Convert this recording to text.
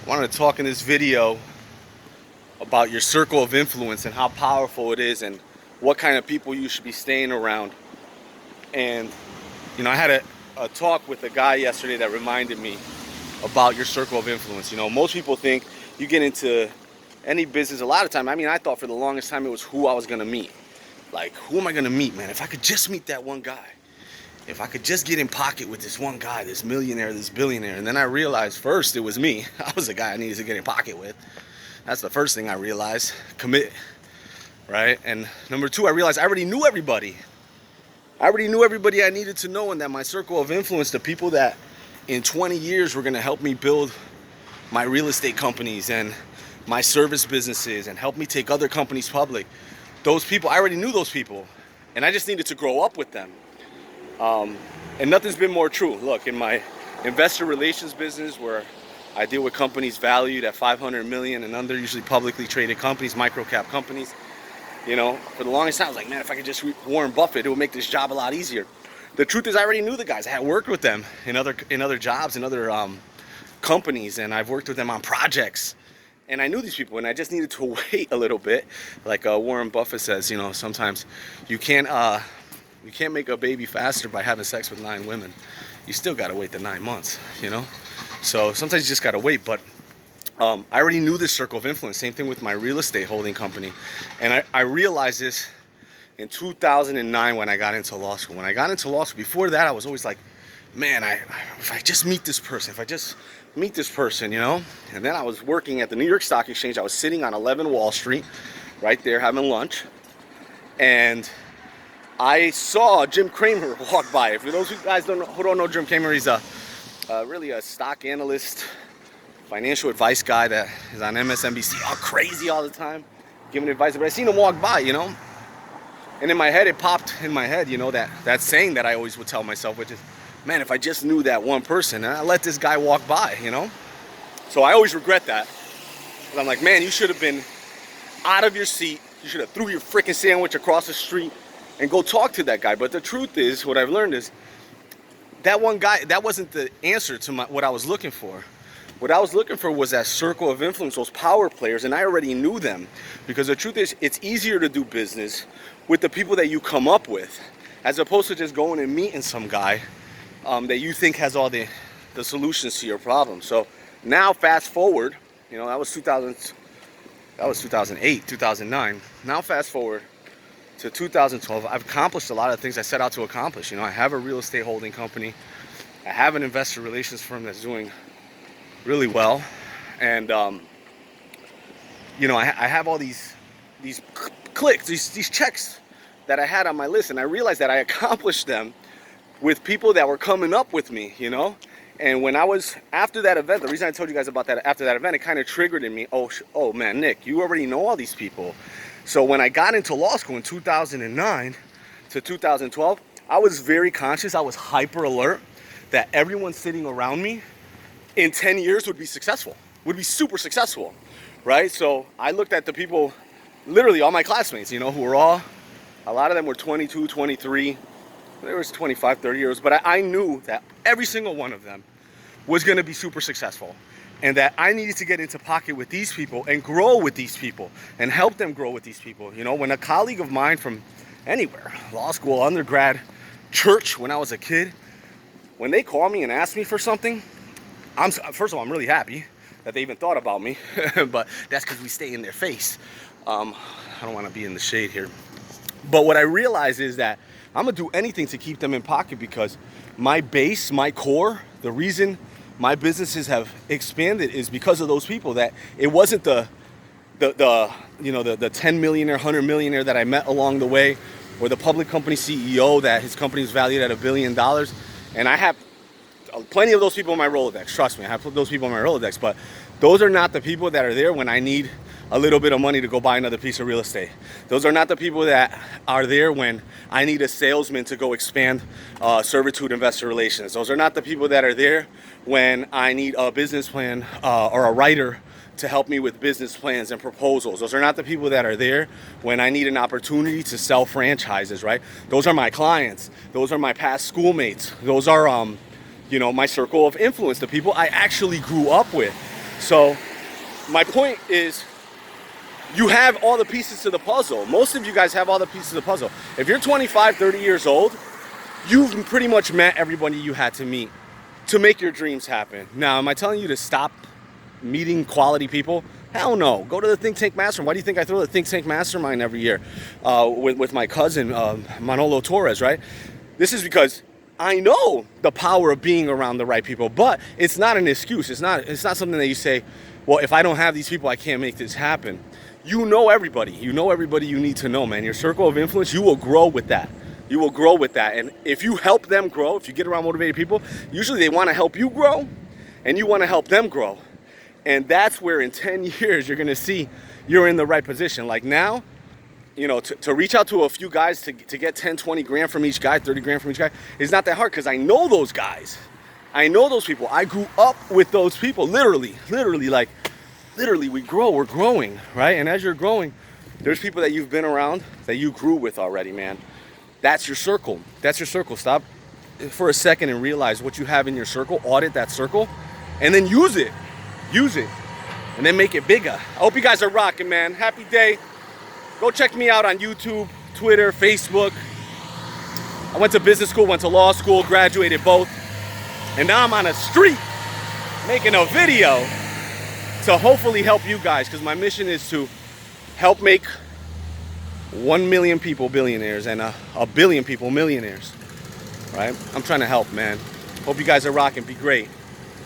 I wanted to talk in this video about your circle of influence and how powerful it is and what kind of people you should be staying around. And I had a talk with a guy yesterday that reminded me about your circle of influence. Most people think you get into any business, a lot of time, I thought for the longest time it was who I was gonna meet. Like, who am I gonna meet, man? If I could just meet that one guy, if I could just get in pocket with this one guy, this millionaire, this billionaire. And then I realized first it was me. I was the guy I needed to get in pocket with. That's the first thing I realized. Commit, right? And number two, I realized I already knew everybody. I already knew everybody I needed to know, and that my circle of influence, the people that in 20 years were gonna help me build my real estate companies and my service businesses and help me take other companies public. Those people, I already knew those people, and I just needed to grow up with them. And nothing's been more true. Look, in my investor relations business, where I deal with companies valued at 500 million and under, usually publicly traded companies, micro cap companies. For the longest time I was like, man, if I could just read Warren Buffett, it would make this job a lot easier. The truth is, I already knew the guys. I had worked with them in other jobs, in other companies, and I've worked with them on projects. And I knew these people, and I just needed to wait a little bit. Like Warren Buffett says, sometimes you can't make a baby faster by having sex with 9 women. You still gotta wait the 9 months, So sometimes you just gotta wait. But I already knew this circle of influence. Same thing with my real estate holding company. And I realized this in 2009 when I got into law school. When I got into law school, before that I was always like, man, if I just meet this person, And then I was working at the New York Stock Exchange. I was sitting on 11 Wall Street, right there, having lunch. And I saw Jim Cramer walk by. For those of you guys who don't know Jim Cramer, he's really a stock analyst, financial advice guy that is on MSNBC, all crazy all the time, giving advice. But I seen him walk by, And in my head, it popped in my head, that saying that I always would tell myself, which is, man, if I just knew that one person, and I let this guy walk by, So I always regret that. Because I'm like, man, you should have been out of your seat. You should have threw your freaking sandwich across the street and go talk to that guy. But the truth is, what I've learned is, that one guy, that wasn't the answer to what I was looking for. What I was looking for was that circle of influence, those power players, and I already knew them. Because the truth is, it's easier to do business with the people that you come up with, as opposed to just going and meeting some guy that you think has all the solutions to your problem. So now, fast forward, that was 2008, 2009. Now fast forward to 2012. I've accomplished a lot of things I set out to accomplish. I have a real estate holding company. I have an investor relations firm that's doing really well, and I have all these clicks, these checks that I had on my list, and I realized that I accomplished them with people that were coming up with me, And when I was after that event, the reason I told you guys about that after that event, it kind of triggered in me. Oh man, Nick, you already know all these people. So when I got into law school in 2009 to 2012, I was very conscious. I was hyper alert that everyone sitting around me in 10 years would be successful, would be super successful, right? So I looked at the people, literally all my classmates, who were a lot of them were 22, 23. There was 25, 30 years, but I knew that every single one of them was going to be super successful, and that I needed to get into pocket with these people and grow with these people and help them grow with these people. When a colleague of mine from anywhere, law school, undergrad, church, when I was a kid, when they call me and ask me for something, first of all, I'm really happy that they even thought about me, but that's because we stay in their face. I don't want to be in the shade here. But what I realize is that I'm going to do anything to keep them in pocket, because my base, my core, the reason my businesses have expanded is because of those people. That it wasn't the 10 millionaire, 100 millionaire that I met along the way, or the public company CEO that his company is valued at $1 billion. And I have plenty of those people in my Rolodex. Trust me, I have those people in my Rolodex. But those are not the people that are there when I need a little bit of money to go buy another piece of real estate. Those are not the people that are there when I need a salesman to go expand servitude investor relations. Those are not the people that are there when I need a business plan or a writer to help me with business plans and proposals. Those are not the people that are there when I need an opportunity to sell franchises, right? Those are my clients. Those are my past schoolmates. Those are, my circle of influence, the people I actually grew up with. So my point is, you have all the pieces to the puzzle. Most of you guys have all the pieces of the puzzle. If you're 25, 30 years old, you've pretty much met everybody you had to meet to make your dreams happen. Now, am I telling you to stop meeting quality people? Hell no. Go to the Think Tank Mastermind. Why do you think I throw the Think Tank Mastermind every year with my cousin, Manolo Torres, right? This is because I know the power of being around the right people, but it's not an excuse. It's not something that you say, well, if I don't have these people, I can't make this happen. You know everybody. You know everybody you need to know, man. Your circle of influence, you will grow with that. You will grow with that. And if you help them grow, if you get around motivated people, usually they want to help you grow and you want to help them grow. And that's where in 10 years you're going to see you're in the right position. Like now, you know, to reach out to a few guys to get 10, 20 grand from each guy, 30 grand from each guy, is not that hard because I know those guys. I know those people. I grew up with those people, literally, we grow, we're growing, right? And as you're growing, there's people that you've been around that you grew with already, man. That's your circle. That's your circle. Stop for a second and realize what you have in your circle, audit that circle, and then use it. Use it. And then make it bigger. I hope you guys are rocking, man. Happy day. Go check me out on YouTube, Twitter, Facebook. I went to business school, went to law school, graduated both. And now I'm on a street making a video to hopefully help you guys, because my mission is to help make 1 million people billionaires and a billion people millionaires, right? I'm trying to help, man. Hope you guys are rocking. Be great.